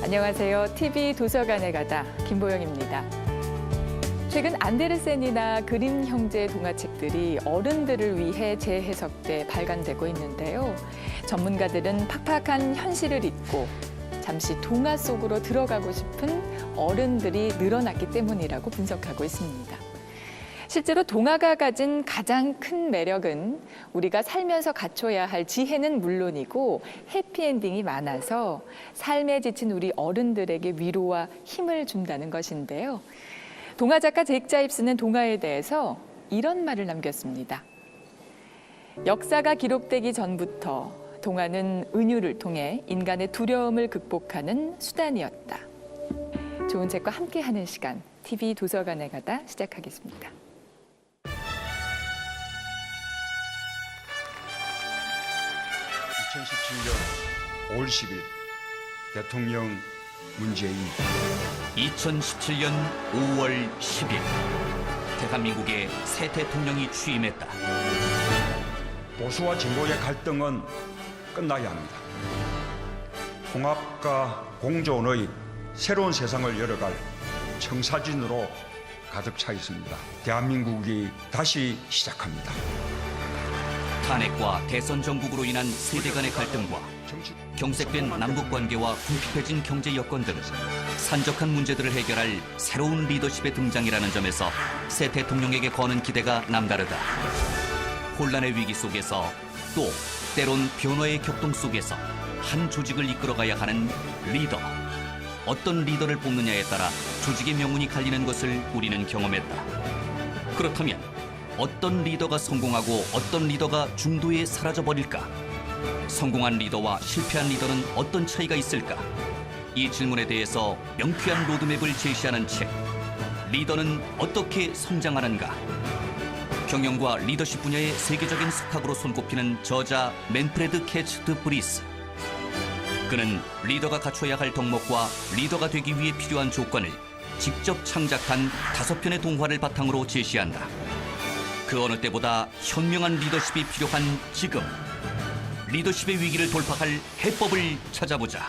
안녕하세요. TV 도서관에 가다 김보영입니다. 최근 안데르센이나 그림 형제 동화책들이 어른들을 위해 재해석돼 발간되고 있는데요. 전문가들은 팍팍한 현실을 잊고 잠시 동화 속으로 들어가고 싶은 어른들이 늘어났기 때문이라고 분석하고 있습니다. 실제로 동화가 가진 가장 큰 매력은 우리가 살면서 갖춰야 할 지혜는 물론이고 해피엔딩이 많아서 삶에 지친 우리 어른들에게 위로와 힘을 준다는 것인데요. 동화 작가 잭 자입스는 동화에 대해서 이런 말을 남겼습니다. 역사가 기록되기 전부터 동화는 은유를 통해 인간의 두려움을 극복하는 수단이었다. 좋은 책과 함께하는 시간, TV 도서관에 가다 시작하겠습니다. (2017년 5월 10일) 대통령 문재인. 2017년 5월 10일 대한민국의 새 대통령이 취임했다. 보수와 진보의 갈등은 끝나야 합니다. 통합과 공존의 새로운 세상을 열어갈 청사진으로 가득 차 있습니다. 대한민국이 다시 시작합니다. 탄핵과 대선 정국으로 인한 세대 간의 갈등과 경색된 남북관계와 궁핍해진 경제 여건 등 산적한 문제들을 해결할 새로운 리더십의 등장이라는 점에서 새 대통령에게 거는 기대가 남다르다. 혼란의 위기 속에서 또 때론 변화의 격동 속에서 한 조직을 이끌어가야 하는 리더. 어떤 리더를 뽑느냐에 따라 조직의 명운이 갈리는 것을 우리는 경험했다. 그렇다면 어떤 리더가 성공하고 어떤 리더가 중도에 사라져버릴까? 성공한 리더와 실패한 리더는 어떤 차이가 있을까? 이 질문에 대해서 명쾌한 로드맵을 제시하는 책, 리더는 어떻게 성장하는가? 경영과 리더십 분야의 세계적인 스탁으로 손꼽히는 저자 맨프레드 캐츠 드 브리스. 그는 리더가 갖춰야 할 덕목과 리더가 되기 위해 필요한 조건을 직접 창작한 5편의 동화를 바탕으로 제시한다. 그 어느 때보다 현명한 리더십이 필요한 지금, 리더십의 위기를 돌파할 해법을 찾아보자.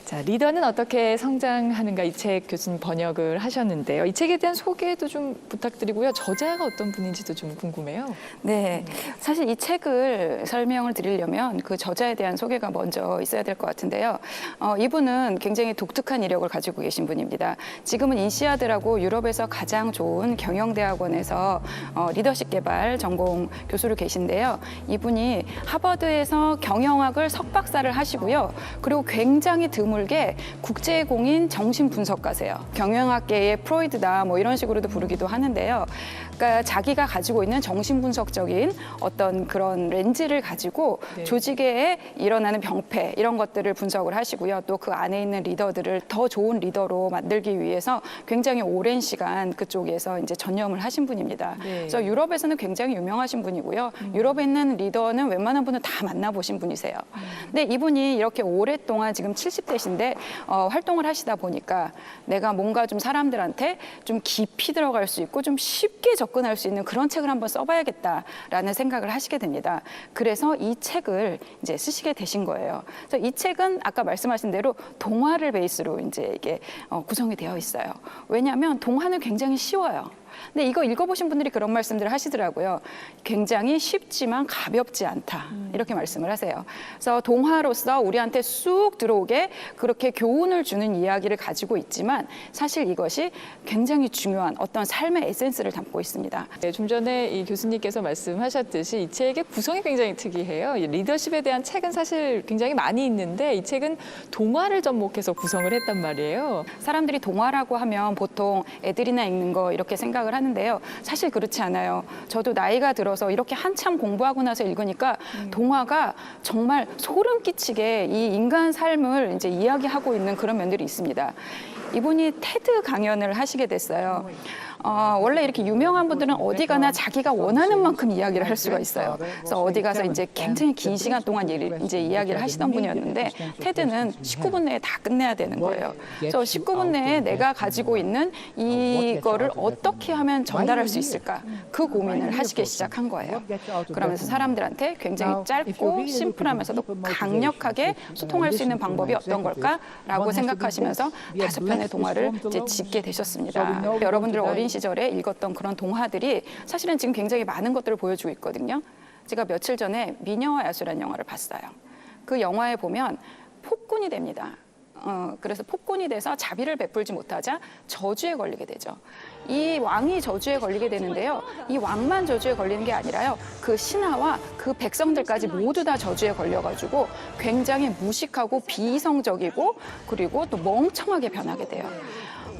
자, 리더는 어떻게 성장하는가, 이 책 교수님 번역을 하셨는데요. 이 책에 대한 소개도 좀 부탁드리고요. 저자가 어떤 분인지도 좀 궁금해요. 네, 사실 이 책을 설명을 드리려면 그 저자에 대한 소개가 먼저 있어야 될 것 같은데요. 이분은 굉장히 독특한 이력을 가지고 계신 분입니다. 지금은 인시아드라고 유럽에서 가장 좋은 경영대학원에서 리더십 개발 전공 교수로 계신데요. 이분이 하버드에서 경영학을 석박사를 하시고요. 그리고 굉장히 드물게 국제공인 정신분석가세요. 경영학계의 프로이드다 뭐 이런 식으로도 부르기도 하는데요. 그러니까 자기가 가지고 있는 정신분석적인 어떤 그런 렌즈를 가지고 네. 조직에 일어나는 병폐 이런 것들을 분석을 하시고요. 또 그 안에 있는 리더들을 더 좋은 리더로 만들기 위해서 굉장히 오랜 시간 그쪽에서 이제 전념을 하신 분입니다. 네. 그래서 유럽에서는 굉장히 유명하신 분이고요. 유럽에 있는 리더는 웬만한 분은 다 만나보신 분이세요. 근데 이분이 이렇게 오랫동안 지금 70대신데 활동을 하시다 보니까 내가 뭔가 좀 사람들한테 좀 깊이 들어갈 수 있고 좀 쉽게 접근할 수 있는 그런 책을 한번 써봐야겠다라는 생각을 하시게 됩니다. 그래서 이 책을 이제 쓰시게 되신 거예요. 그래서 이 책은 아까 말씀하신 대로 동화를 베이스로 이제 이게 구성이 되어 있어요. 왜냐하면 동화는 굉장히 쉬워요. 근데 이거 읽어보신 분들이 그런 말씀들을 하시더라고요. 굉장히 쉽지만 가볍지 않다. 이렇게 말씀을 하세요. 그래서 동화로서 우리한테 쑥 들어오게 그렇게 교훈을 주는 이야기를 가지고 있지만 사실 이것이 굉장히 중요한 어떤 삶의 에센스를 담고 있습니다. 네, 좀 전에 이 교수님께서 말씀하셨듯이 이 책의 구성이 굉장히 특이해요. 이 리더십에 대한 책은 사실 굉장히 많이 있는데 이 책은 동화를 접목해서 구성을 했단 말이에요. 사람들이 동화라고 하면 보통 애들이나 읽는 거 이렇게 생각을 하는데요. 사실 그렇지 않아요. 저도 나이가 들어서 이렇게 한참 공부하고 나서 읽으니까 동화가 정말 소름 끼치게 이 인간 삶을 이제 이야기하고 있는 그런 면들이 있습니다. 이분이 테드 강연을 하시게 됐어요. 원래 이렇게 유명한 분들은 어디 가나 자기가 원하는 만큼 이야기를 할 수가 있어요. 그래서 어디 가서 이제 굉장히 긴 시간 동안 이제 이야기를 하시던 분이었는데 테드는 19분 내에 다 끝내야 되는 거예요. 그래서 19분 내에 내가 가지고 있는 이거를 어떻게 하면 전달할 수 있을까? 그 고민을 하시기 시작한 거예요. 그러면서 사람들한테 굉장히 짧고 심플하면서도 강력하게 소통할 수 있는 방법이 어떤 걸까라고 생각하시면서 5편의 동화를 이제 짓게 되셨습니다. 여러분들 어린 시절에 읽었던 그런 동화들이 사실은 지금 굉장히 많은 것들을 보여주고 있거든요. 제가 며칠 전에 미녀와 야수라는 영화를 봤어요. 그 영화에 보면 폭군이 됩니다. 그래서 폭군이 돼서 자비를 베풀지 못하자 저주에 걸리게 되죠. 이 왕이 저주에 걸리게 되는데요. 이 왕만 저주에 걸리는 게 아니라요. 그 신하와 그 백성들까지 모두 다 저주에 걸려가지고 굉장히 무식하고 비이성적이고 그리고 또 멍청하게 변하게 돼요.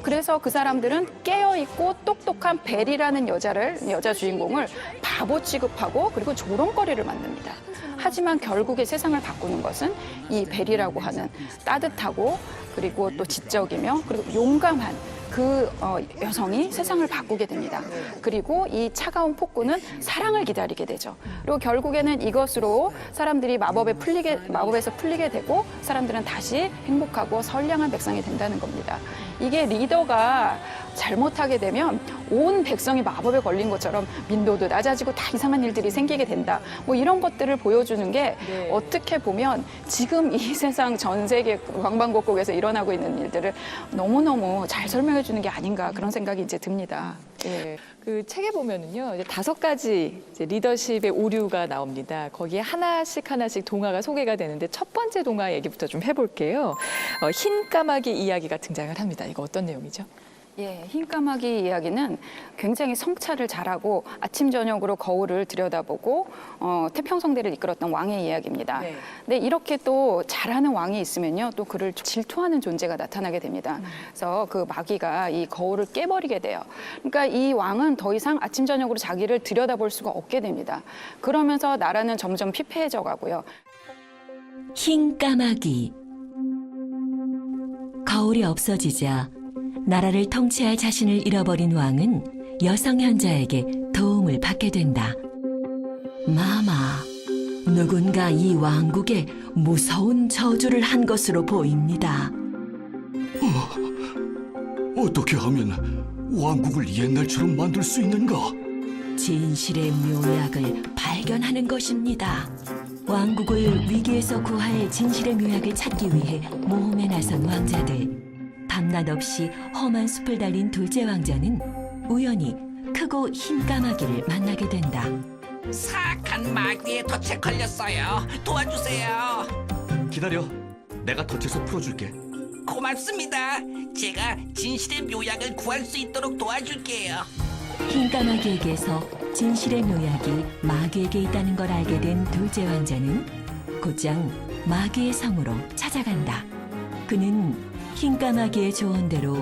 그래서 그 사람들은 깨어있고 똑똑한 벨이라는 여자 주인공을 바보 취급하고 그리고 조롱거리를 만듭니다. 하지만 결국에 세상을 바꾸는 것은 이 벨이라고 하는 따뜻하고 그리고 또 지적이며 그리고 용감한 그 여성이 세상을 바꾸게 됩니다. 그리고 이 차가운 폭군은 사랑을 기다리게 되죠. 그리고 결국에는 이것으로 사람들이 마법에서 풀리게 되고 사람들은 다시 행복하고 선량한 백성이 된다는 겁니다. 이게 리더가 잘못하게 되면 온 백성이 마법에 걸린 것처럼 민도도 낮아지고 다 이상한 일들이 생기게 된다. 뭐 이런 것들을 보여주는 게 어떻게 보면 지금 이 세상 전 세계 방방곡곡에서 일어나고 있는 일들을 너무너무 잘 설명해 주는 게 아닌가 그런 생각이 이제 듭니다. 예. 그 책에 보면은요, 이제 5가지 이제 리더십의 오류가 나옵니다. 거기에 하나씩 동화가 소개가 되는데 첫 번째 동화 얘기부터 좀 해볼게요. 흰 까마귀 이야기가 등장을 합니다. 이거 어떤 내용이죠? 예, 흰 까마귀 이야기는 굉장히 성찰을 잘하고 아침 저녁으로 거울을 들여다보고 태평성대를 이끌었던 왕의 이야기입니다. 네. 근데 이렇게 또 잘하는 왕이 있으면요, 또 그를 질투하는 존재가 나타나게 됩니다. 그래서 그 마귀가 이 거울을 깨버리게 돼요. 그러니까 이 왕은 더 이상 아침 저녁으로 자기를 들여다볼 수가 없게 됩니다. 그러면서 나라는 점점 피폐해져 가고요. 흰 까마귀. 거울이 없어지자 나라를 통치할 자신을 잃어버린 왕은 여성 현자에게 도움을 받게 된다. 마마, 누군가 이 왕국에 무서운 저주를 한 것으로 보입니다. 어떻게 하면 왕국을 옛날처럼 만들 수 있는가? 진실의 묘약을 발견하는 것입니다. 왕국을 위기에서 구할 진실의 묘약을 찾기 위해 모험에 나선 왕자들. 밤낮 없이 험한 숲을 달린 둘째 왕자는 우연히 크고 흰 까마귀를 만나게 된다. 사악한 마귀에 덫에 걸렸어요. 도와주세요. 기다려. 내가 덫에서 풀어줄게. 고맙습니다. 제가 진실의 묘약을 구할 수 있도록 도와줄게요. 흰 까마귀에게서 진실의 묘약이 마귀에게 있다는 걸 알게 된 둘째 왕자는 곧장 마귀의 성으로 찾아간다. 그는 흰 까마귀의 조언대로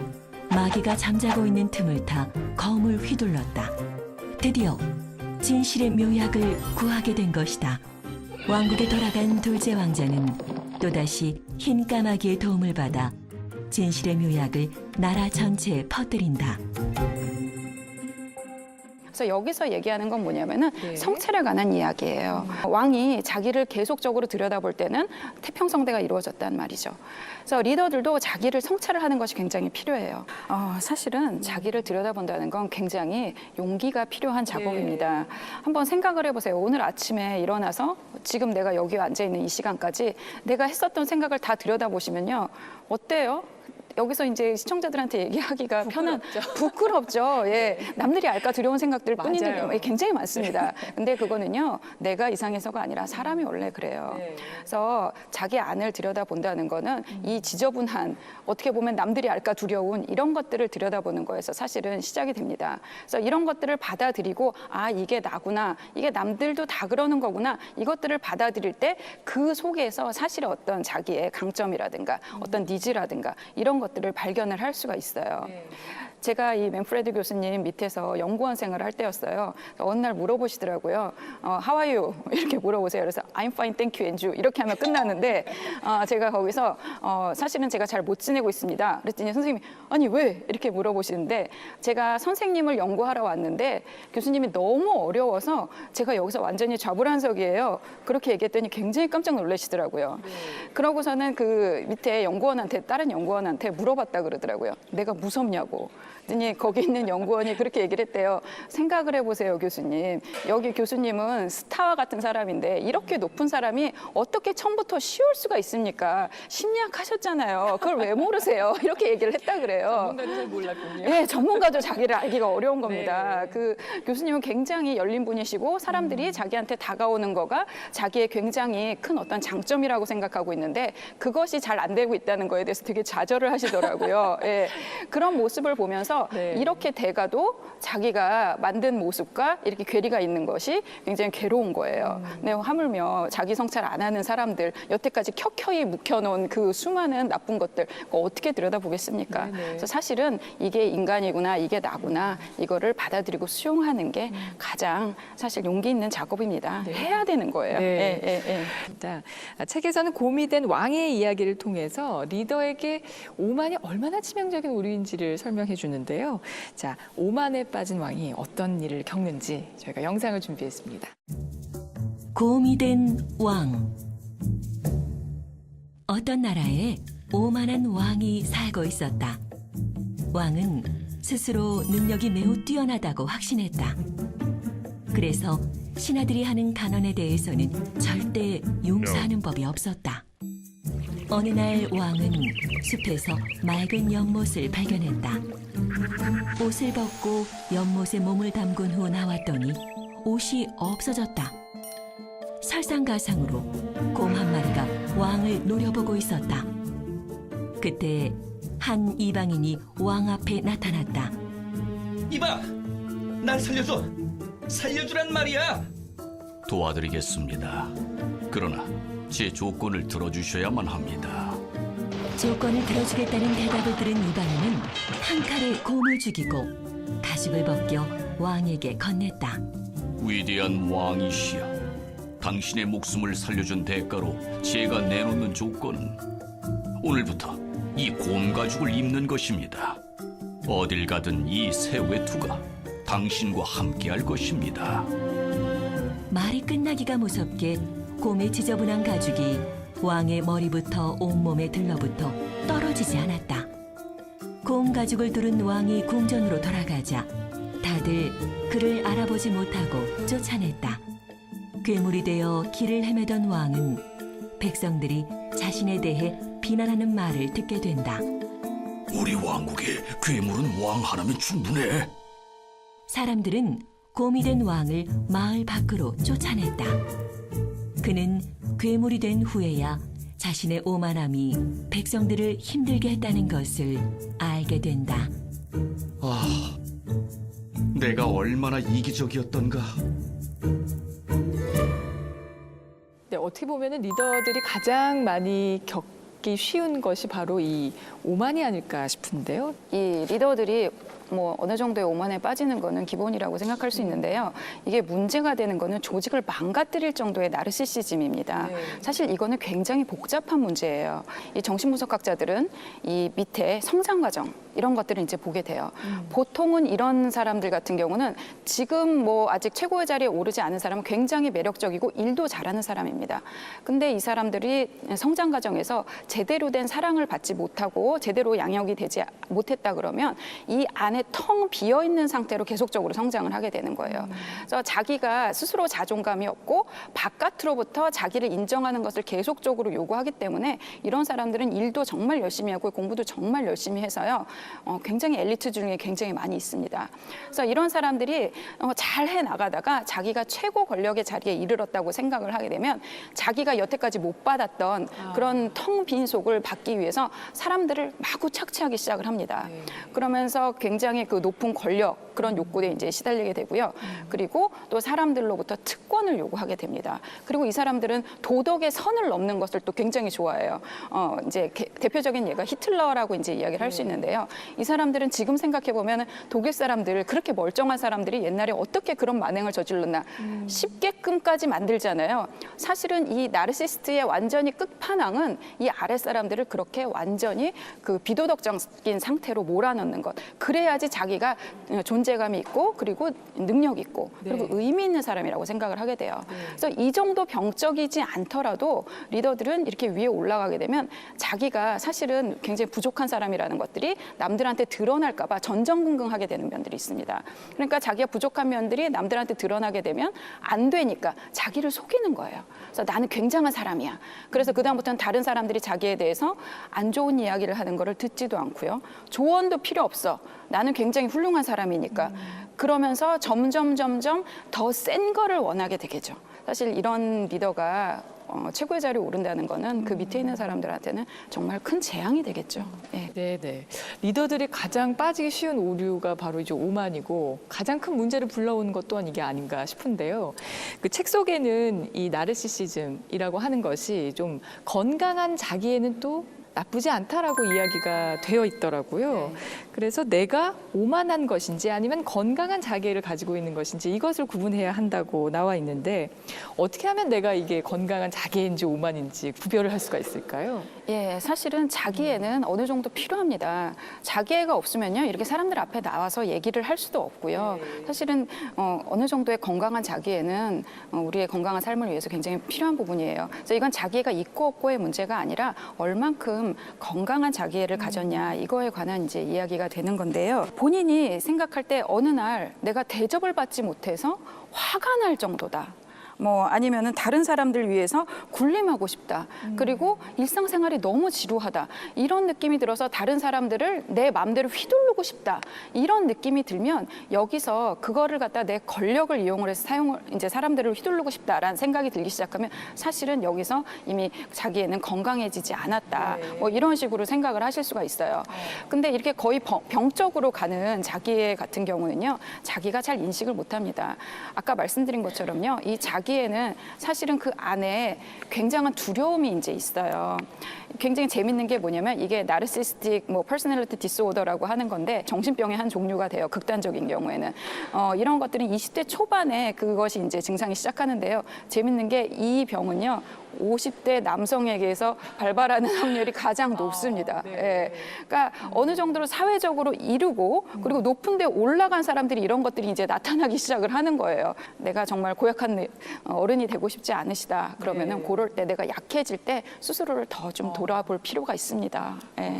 마귀가 잠자고 있는 틈을 타 검을 휘둘렀다. 드디어 진실의 묘약을 구하게 된 것이다. 왕국에 돌아간 둘째 왕자는 또다시 흰 까마귀의 도움을 받아 진실의 묘약을 나라 전체에 퍼뜨린다. 그래서 여기서 얘기하는 건 뭐냐면은 네. 성찰에 관한 이야기예요. 왕이 자기를 계속적으로 들여다볼 때는 태평성대가 이루어졌단 말이죠. 그래서 리더들도 자기를 성찰을 하는 것이 굉장히 필요해요. 사실은 자기를 들여다본다는 건 굉장히 용기가 필요한 작업입니다. 한번 생각을 해보세요. 오늘 아침에 일어나서 지금 내가 여기 앉아 있는 이 시간까지 내가 했었던 생각을 다 들여다보시면요. 어때요? 여기서 이제 시청자들한테 얘기하기가 부끄럽죠. 예. 남들이 알까 두려운 생각들 뿐인데 맞아요. 굉장히 많습니다. 근데 그거는요, 내가 이상해서가 아니라 사람이 원래 그래요. 네. 그래서 자기 안을 들여다본다는 거는 이 지저분한, 어떻게 보면 남들이 알까 두려운 이런 것들을 들여다보는 거에서 사실은 시작이 됩니다. 그래서 이런 것들을 받아들이고, 아, 이게 나구나, 이게 남들도 다 그러는 거구나, 이것들을 받아들일 때 그 속에서 사실 어떤 자기의 강점이라든가 어떤 니즈라든가 이런 것들을 발견을 할 수가 있어요. 제가 이 맨프레드 교수님 밑에서 연구원 생활을 할 때였어요. 어느 날 물어보시더라고요. How are you? 이렇게 물어보세요. 그래서 I'm fine, thank you, and you. 이렇게 하면 끝나는데 제가 거기서 사실은 제가 잘 못 지내고 있습니다. 그랬더니 선생님이 아니 왜? 이렇게 물어보시는데 제가 선생님을 연구하러 왔는데 교수님이 너무 어려워서 제가 여기서 완전히 좌불안석이에요. 그렇게 얘기했더니 굉장히 깜짝 놀라시더라고요. 그러고서는 그 밑에 연구원한테 다른 연구원한테 물어봤다 그러더라고요. 내가 무섭냐고. 그랬더니 거기 있는 연구원이 그렇게 얘기를 했대요. 생각을 해보세요, 교수님. 여기 교수님은 스타와 같은 사람인데 이렇게 높은 사람이 어떻게 처음부터 쉬울 수가 있습니까? 심리학하셨잖아요. 그걸 왜 모르세요? 이렇게 얘기를 했다 그래요. 전문가도 잘 몰랐군요. 네, 전문가도 자기를 알기가 어려운 겁니다. 그 교수님은 굉장히 열린 분이시고 사람들이 자기한테 다가오는 거가 자기의 굉장히 큰 어떤 장점이라고 생각하고 있는데 그것이 잘 안 되고 있다는 거에 대해서 되게 좌절을 하시더라고요. 예, 그런 모습을 보면서 네. 이렇게 돼가도 자기가 만든 모습과 이렇게 괴리가 있는 것이 굉장히 괴로운 거예요. 근데 하물며 자기 성찰 안 하는 사람들, 여태까지 켜켜이 묵혀놓은 그 수많은 나쁜 것들 그거 어떻게 들여다보겠습니까? 네네. 그래서 사실은 이게 인간이구나, 이게 나구나 이거를 받아들이고 수용하는 게 가장 사실 용기 있는 작업입니다. 해야 되는 거예요. 네. 예, 예, 예. 자, 책에서는 곰이 된 왕의 이야기를 통해서 리더에게 오만이 얼마나 치명적인 오류인지를 설명해 주는데요. 자, 오만에 빠진 왕이 어떤 일을 겪는지 저희가 영상을 준비했습니다. 곰이 된 왕. 어떤 나라에 오만한 왕이 살고 있었다. 왕은 스스로 능력이 매우 뛰어나다고 확신했다. 그래서 신하들이 하는 간언에 대해서는 절대 용서하는 법이 없었다. 어느 날 왕은 숲에서 맑은 연못을 발견했다. 옷을 벗고 연못에 몸을 담근 후 나왔더니 옷이 없어졌다. 설상가상으로 곰 한 마리가 왕을 노려보고 있었다. 그때 한 이방인이 왕 앞에 나타났다. 이봐, 날 살려줘. 살려주란 말이야. 도와드리겠습니다. 그러나 제 조건을 들어주셔야만 합니다. 조건을 들어주겠다는 대답을 들은 이방인은 한 칼에 곰을 죽이고 가죽을 벗겨 왕에게 건넸다. 위대한 왕이시여, 당신의 목숨을 살려준 대가로 제가 내놓는 조건은 오늘부터 이 곰 가죽을 입는 것입니다. 어딜 가든 이 새 외투가 당신과 함께할 것입니다. 말이 끝나기가 무섭게 곰의 지저분한 가죽이 왕의 머리부터 온몸에 들러붙어 떨어지지 않았다. 곰 가죽을 두른 왕이 궁전으로 돌아가자 다들 그를 알아보지 못하고 쫓아냈다. 괴물이 되어 길을 헤매던 왕은 백성들이 자신에 대해 비난하는 말을 듣게 된다. 우리 왕국에 괴물은 왕 하나면 충분해. 사람들은 곰이 된 왕을 마을 밖으로 쫓아냈다. 그는 괴물이 된 후에야 자신의 오만함이 백성들을 힘들게 했다는 것을 알게 된다. 아, 내가 얼마나 이기적이었던가. 네, 어떻게 보면 리더들이 가장 많이 겪기 쉬운 것이 바로 이 오만이 아닐까 싶은데요. 이 리더들이 뭐 어느 정도의 오만에 빠지는 거는 기본이라고 생각할 수 있는데요. 이게 문제가 되는 거는 조직을 망가뜨릴 정도의 나르시시즘입니다. 네. 사실 이거는 굉장히 복잡한 문제예요. 이 정신분석학자들은 이 밑에 성장 과정 이런 것들을 이제 보게 돼요. 보통은 이런 사람들 같은 경우는 지금 뭐 아직 최고의 자리에 오르지 않은 사람은 굉장히 매력적이고 일도 잘하는 사람입니다. 근데 이 사람들이 성장 과정에서 제대로 된 사랑을 받지 못하고 제대로 양육이 되지 못했다 그러면 이 안에 텅 비어 있는 상태로 계속적으로 성장을 하게 되는 거예요. 그래서 자기가 스스로 자존감이 없고 바깥으로부터 자기를 인정하는 것을 계속적으로 요구하기 때문에 이런 사람들은 일도 정말 열심히 하고 공부도 정말 열심히 해서요. 굉장히 엘리트 중에 굉장히 많이 있습니다. 그래서 이런 사람들이 잘 해 나가다가 자기가 최고 권력의 자리에 이르렀다고 생각을 하게 되면 자기가 여태까지 못 받았던 그런 텅 빈 속을 받기 위해서 사람들을 마구 착취하기 시작을 합니다. 그러면서 굉장히 굉장히 그 높은 권력 그런 욕구에 이제 시달리게 되고요. 그리고 또 사람들로부터 특권을 요구하게 됩니다. 그리고 이 사람들은 도덕의 선을 넘는 것을 또 굉장히 좋아해요. 이제 대표적인 예가 히틀러라고 이제 이야기를 할 수 있는데요. 이 사람들은 지금 생각해 보면 독일 사람들 그렇게 멀쩡한 사람들이 옛날에 어떻게 그런 만행을 저질렀나 쉽게끔까지 만들잖아요. 사실은 이 나르시스트의 완전히 끝판왕은 이 아랫 사람들을 그렇게 완전히 그 비도덕적인 상태로 몰아넣는 것. 그래야지 자기가 존재감이 있고 그리고 능력 있고 그리고 의미 있는 사람이라고 생각을 하게 돼요. 그래서 이 정도 병적이지 않더라도 리더들은 이렇게 위에 올라가게 되면 자기가 사실은 굉장히 부족한 사람이라는 것들이 남들한테 드러날까 봐 전전긍긍하게 되는 면들이 있습니다. 그러니까 자기가 부족한 면들이 남들한테 드러나게 되면 안 되니까 자기를 속이는 거예요. 그래서 나는 굉장한 사람이야. 그래서 그다음부터는 다른 사람들이 자기에 대해서 안 좋은 이야기를 하는 거를 듣지도 않고요. 조언도 필요 없어. 나는 굉장히 훌륭한 사람이니까. 그러면서 점점 더 센 거를 원하게 되겠죠. 사실 이런 리더가 최고의 자리에 오른다는 거는 그 밑에 있는 사람들한테는 정말 큰 재앙이 되겠죠. 예. 네네. 리더들이 가장 빠지기 쉬운 오류가 바로 이제 오만이고 가장 큰 문제를 불러오는 것 또한 이게 아닌가 싶은데요. 그 책 속에는 이 나르시시즘이라고 하는 것이 좀 건강한 자기에는 또 나쁘지 않다라고 이야기가 되어 있더라고요. 그래서 내가 오만한 것인지 아니면 건강한 자기를 가지고 있는 것인지 이것을 구분해야 한다고 나와 있는데 어떻게 하면 내가 이게 건강한 자기인지 오만인지 구별을 할 수가 있을까요? 예, 사실은 자기애는 어느 정도 필요합니다. 자기애가 없으면요, 이렇게 사람들 앞에 나와서 얘기를 할 수도 없고요. 사실은 어느 정도의 건강한 자기애는 우리의 건강한 삶을 위해서 굉장히 필요한 부분이에요. 그래서 이건 자기애가 있고 없고의 문제가 아니라 얼만큼 건강한 자기애를 가졌냐 이거에 관한 이제 이야기가 되는 건데요. 본인이 생각할 때 어느 날 내가 대접을 받지 못해서 화가 날 정도다. 뭐 아니면은 다른 사람들 위해서 군림하고 싶다. 그리고 일상생활이 너무 지루하다. 이런 느낌이 들어서 다른 사람들을 내 마음대로 휘두르고 싶다. 이런 느낌이 들면 여기서 그거를 갖다 내 권력을 이용을 해서 이제 사람들을 휘두르고 싶다라는 생각이 들기 시작하면 사실은 여기서 이미 자기애는 건강해지지 않았다. 뭐 이런 식으로 생각을 하실 수가 있어요. 근데 이렇게 거의 병적으로 가는 자기애 같은 경우는요. 자기가 잘 인식을 못 합니다. 아까 말씀드린 것처럼요. 이 자기애는 사실은 그 안에 굉장한 두려움이 이제 있어요. 굉장히 재밌는 게 뭐냐면 이게 나르시스틱 퍼스널리티 디스오더라고 하는 건데 정신병의 한 종류가 돼요. 극단적인 경우에는. 이런 것들은 20대 초반에 그것이 이제 증상이 시작하는데요. 재밌는 게 이 병은요. 50대 남성에게서 발발하는 확률이 가장 높습니다. 예. 그러니까 어느 정도로 사회적으로 이르고 그리고 높은 데 올라간 사람들이 이런 것들이 이제 나타나기 시작을 하는 거예요. 내가 정말 고약한 어른이 되고 싶지 않으시다. 그러면은 그럴 때 내가 약해질 때 스스로를 더 좀 돌아볼 필요가 있습니다. 예.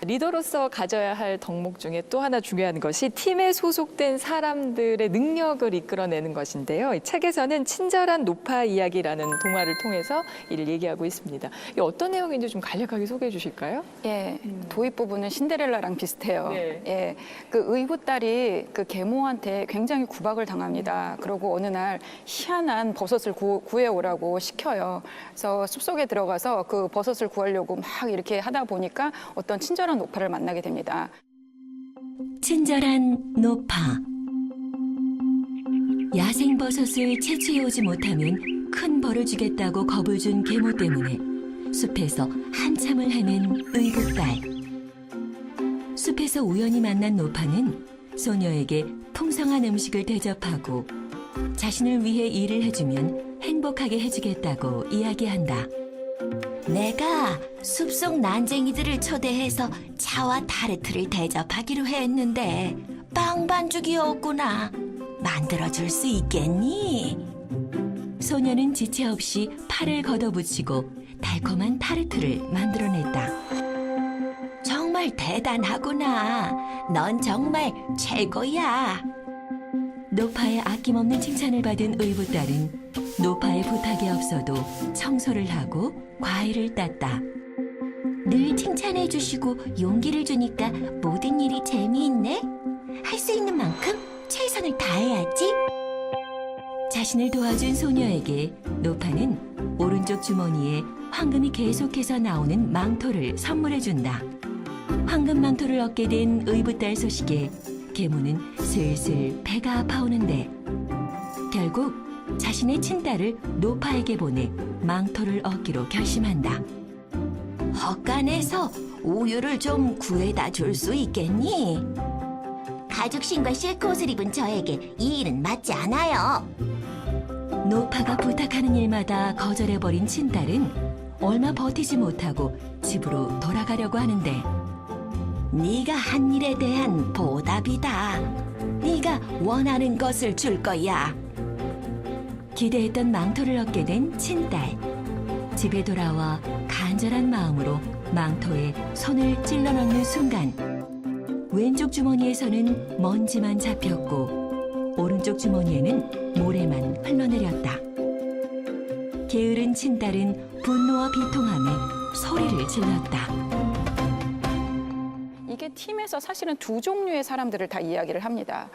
리더로서 가져야 할 덕목 중에 또 하나 중요한 것이 팀에 소속된 사람들의 능력을 이끌어내는 것인데요. 이 책에서는 친절한 노파 이야기라는 동화를 통해서 이를 얘기하고 있습니다. 이 어떤 내용인지 좀 간략하게 소개해 주실까요? 예, 도입 부분은 신데렐라랑 비슷해요. 네. 예, 그 의붓딸이 그 계모한테 굉장히 구박을 당합니다. 그러고 어느 날 희한한 버섯을 구해오라고 시켜요. 그래서 숲속에 들어가서 그 버섯을 구하려고 막 이렇게 하다 보니까 어떤 친절한 노파를 만나게 됩니다. 친절한 노파. 야생버섯을 채취해오지 못하면 큰 벌을 주겠다고 겁을 준 계모 때문에 숲에서 한참을 헤맨 의붓딸. 숲에서 우연히 만난 노파는 소녀에게 풍성한 음식을 대접하고 자신을 위해 일을 해주면 행복하게 해주겠다고 이야기한다. 내가 숲속 난쟁이들을 초대해서 차와 타르트를 대접하기로 했는데 빵 반죽이 없구나. 만들어줄 수 있겠니? 소녀는 지체 없이 팔을 걷어붙이고 달콤한 타르트를 만들어냈다. 정말 대단하구나. 넌 정말 최고야. 노파의 아낌없는 칭찬을 받은 의붓딸은 노파의 부탁이 없어도 청소를 하고 과일을 땄다. 늘 칭찬해 주시고 용기를 주니까 모든 일이 재미있네. 할 수 있는 만큼 최선을 다해야지. 자신을 도와준 소녀에게 노파는 오른쪽 주머니에 황금이 계속해서 나오는 망토를 선물해준다. 황금 망토를 얻게 된 의붓달 소식에 계모는 슬슬 배가 아파오는데 결국 자신의 친딸을 노파에게 보내 망토를 얻기로 결심한다. 헛간에서 우유를 좀 구해다 줄 수 있겠니? 가죽신과 실크 옷을 입은 저에게 이 일은 맞지 않아요. 노파가 부탁하는 일마다 거절해버린 친딸은 얼마 버티지 못하고 집으로 돌아가려고 하는데 네가 한 일에 대한 보답이다. 네가 원하는 것을 줄 거야. 기대했던 망토를 얻게 된 친딸. 집에 돌아와 간절한 마음으로 망토에 손을 찔러 넣는 순간 왼쪽 주머니에서는 먼지만 잡혔고 오른쪽 주머니에는 모래만 흘러내렸다. 게으른 친딸은 분노와 비통함에 소리를 질렀다. 이게 팀에서 사실은 두 종류의 사람들을 다 이야기를 합니다.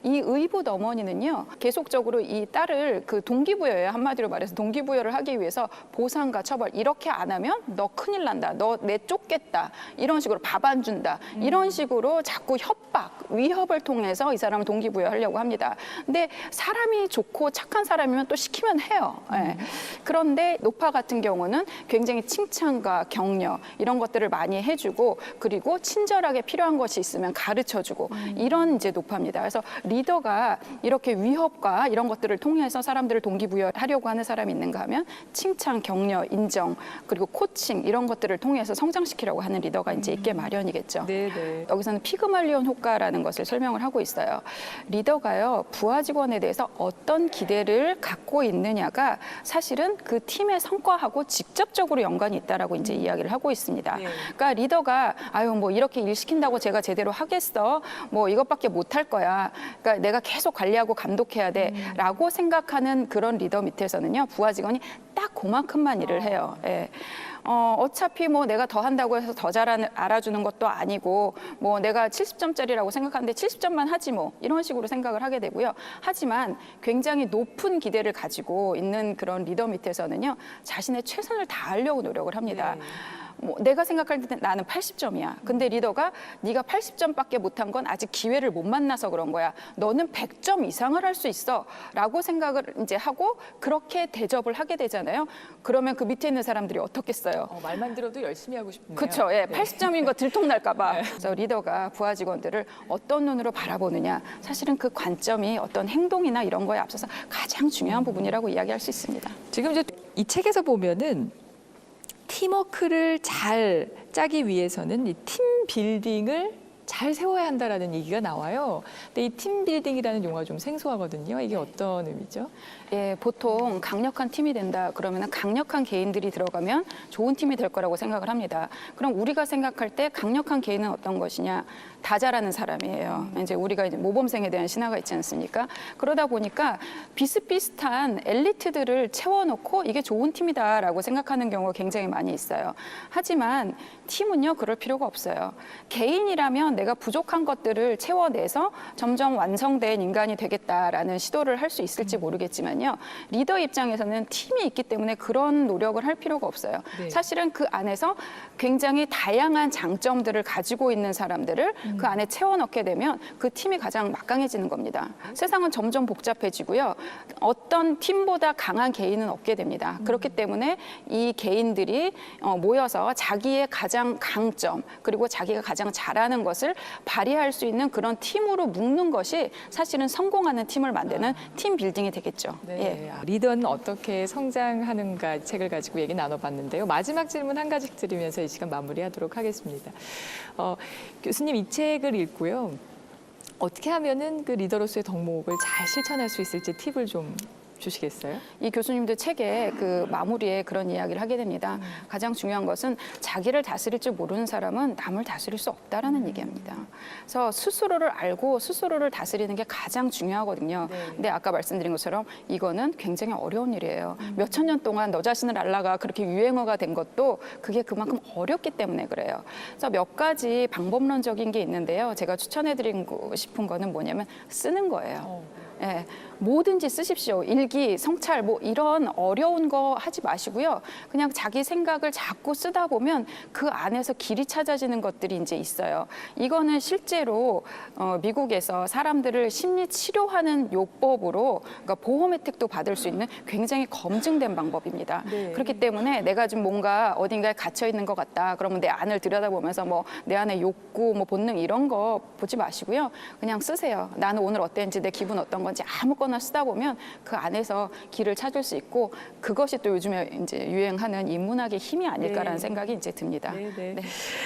이 의붓 어머니는요, 계속적으로 이 딸을 그 동기부여예요. 한마디로 말해서 동기부여를 하기 위해서 보상과 처벌, 이렇게 안 하면 너 큰일 난다, 너 내 쫓겠다, 이런 식으로 밥 안 준다, 이런 식으로 자꾸 협박, 위협을 통해서 이 사람을 동기부여하려고 합니다. 근데 사람이 좋고 착한 사람이면 또 시키면 해요. 예. 그런데 노파 같은 경우는 굉장히 칭찬과 격려 이런 것들을 많이 해주고, 그리고 친절하게 필요한 것이 있으면 가르쳐주고, 이런 이제 노파입니다. 그래서 리더가 이렇게 위협과 이런 것들을 통해서 사람들을 동기부여하려고 하는 사람이 있는가 하면 칭찬, 격려, 인정, 그리고 코칭 이런 것들을 통해서 성장시키려고 하는 리더가 이제 있게 마련이겠죠. 네네. 여기서는 피그말리온 효과라는 것을 설명을 하고 있어요. 리더가요, 부하 직원에 대해서 어떤 기대를 갖고 있느냐가 사실은 그 팀의 성과하고 직접적으로 연관이 있다라고 이제 이야기를 하고 있습니다. 네. 그러니까 리더가 아유 뭐 이렇게 일 시킨다고 제가 제대로 하겠어? 뭐 이것밖에 못 할 거야. 그러니까 내가 계속 관리하고 감독해야 돼라고 생각하는 그런 리더 밑에서는요, 부하 직원이 딱 그만큼만 일을 해요. 예. 어차피 뭐 내가 더 한다고 해서 더 잘 알아주는 것도 아니고, 뭐 내가 70점짜리라고 생각하는데 70점만 하지 뭐, 이런 식으로 생각을 하게 되고요. 하지만 굉장히 높은 기대를 가지고 있는 그런 리더 밑에서는요, 자신의 최선을 다하려고 노력을 합니다. 뭐 내가 생각할 때 나는 80점이야. 근데 리더가 네가 80점밖에 못한 건 아직 기회를 못 만나서 그런 거야. 너는 100점 이상을 할 수 있어. 라고 생각을 이제 하고 그렇게 대접을 하게 되잖아요. 그러면 그 밑에 있는 사람들이 어떻겠어요? 말만 들어도 열심히 하고 싶네요. 그렇죠. 예, 80점인 거 들통날까 봐. 그래서 리더가 부하 직원들을 어떤 눈으로 바라보느냐. 사실은 그 관점이 어떤 행동이나 이런 거에 앞서서 가장 중요한 부분이라고 이야기할 수 있습니다. 지금 이제 이 책에서 보면은 팀워크를 잘 짜기 위해서는 이 팀 빌딩을 잘 세워야 한다라는 얘기가 나와요. 근데 이 팀 빌딩이라는 용어가 좀 생소하거든요. 이게 어떤 의미죠? 예, 보통 강력한 팀이 된다 그러면 강력한 개인들이 들어가면 좋은 팀이 될 거라고 생각을 합니다. 그럼 우리가 생각할 때 강력한 개인은 어떤 것이냐? 다 잘하는 사람이에요. 이제 우리가 이제 모범생에 대한 신화가 있지 않습니까? 그러다 보니까 비슷비슷한 엘리트들을 채워놓고 이게 좋은 팀이다라고 생각하는 경우가 굉장히 많이 있어요. 하지만 팀은요, 그럴 필요가 없어요. 개인이라면 내가 부족한 것들을 채워내서 점점 완성된 인간이 되겠다라는 시도를 할 수 있을지 모르겠지만요. 리더 입장에서는 팀이 있기 때문에 그런 노력을 할 필요가 없어요. 네. 사실은 그 안에서 굉장히 다양한 장점들을 가지고 있는 사람들을 그 안에 채워넣게 되면 그 팀이 가장 막강해지는 겁니다. 세상은 점점 복잡해지고요. 어떤 팀보다 강한 개인은 없게 됩니다. 그렇기 때문에 이 개인들이 모여서 자기의 가장 강점, 그리고 자기가 가장 잘하는 것을 발휘할 수 있는 그런 팀으로 묶는 것이 사실은 성공하는 팀을 만드는 팀 빌딩이 되겠죠. 네. 예. 리더는 어떻게 성장하는가 책을 가지고 얘기 나눠봤는데요. 마지막 질문 한 가지 드리면서 이 시간 마무리하도록 하겠습니다. 교수님, 이 책을 읽고요. 어떻게 하면은 그 리더로서의 덕목을 잘 실천할 수 있을지 팁을 좀 주시겠어요? 이 교수님들 책의 그 마무리에 그런 이야기를 하게 됩니다. 가장 중요한 것은 자기를 다스릴 줄 모르는 사람은 남을 다스릴 수 없다라는 얘기합니다. 그래서 스스로를 알고 스스로를 다스리는 게 가장 중요하거든요. 근데 아까 말씀드린 것처럼 이거는 굉장히 어려운 일이에요. 몇천 년 동안 너 자신을 알라가 그렇게 유행어가 된 것도 그게 그만큼 어렵기 때문에 그래요. 그래서 몇 가지 방법론적인 게 있는데요. 제가 추천해드리고 싶은 거는 뭐냐면 쓰는 거예요. 예, 뭐든지 쓰십시오. 일기, 성찰 뭐 이런 어려운 거 하지 마시고요. 그냥 자기 생각을 자꾸 쓰다 보면 그 안에서 길이 찾아지는 것들이 이제 있어요. 이거는 실제로 미국에서 사람들을 심리 치료하는 요법으로 그러니까 보험 혜택도 받을 수 있는 굉장히 검증된 방법입니다. 네. 그렇기 때문에 내가 좀 뭔가 어딘가에 갇혀 있는 것 같다. 그러면 내 안을 들여다보면서 뭐 내 안의 욕구, 뭐 본능 이런 거 보지 마시고요. 그냥 쓰세요. 나는 오늘 어땠는지 내 기분 어떤 건지 아무거나 쓰다 보면 그 안에서 길을 찾을 수 있고 그것이 또 요즘에 이제 유행하는 인문학의 힘이 아닐까라는 네. 생각이 이제 듭니다. 네, 네. 네.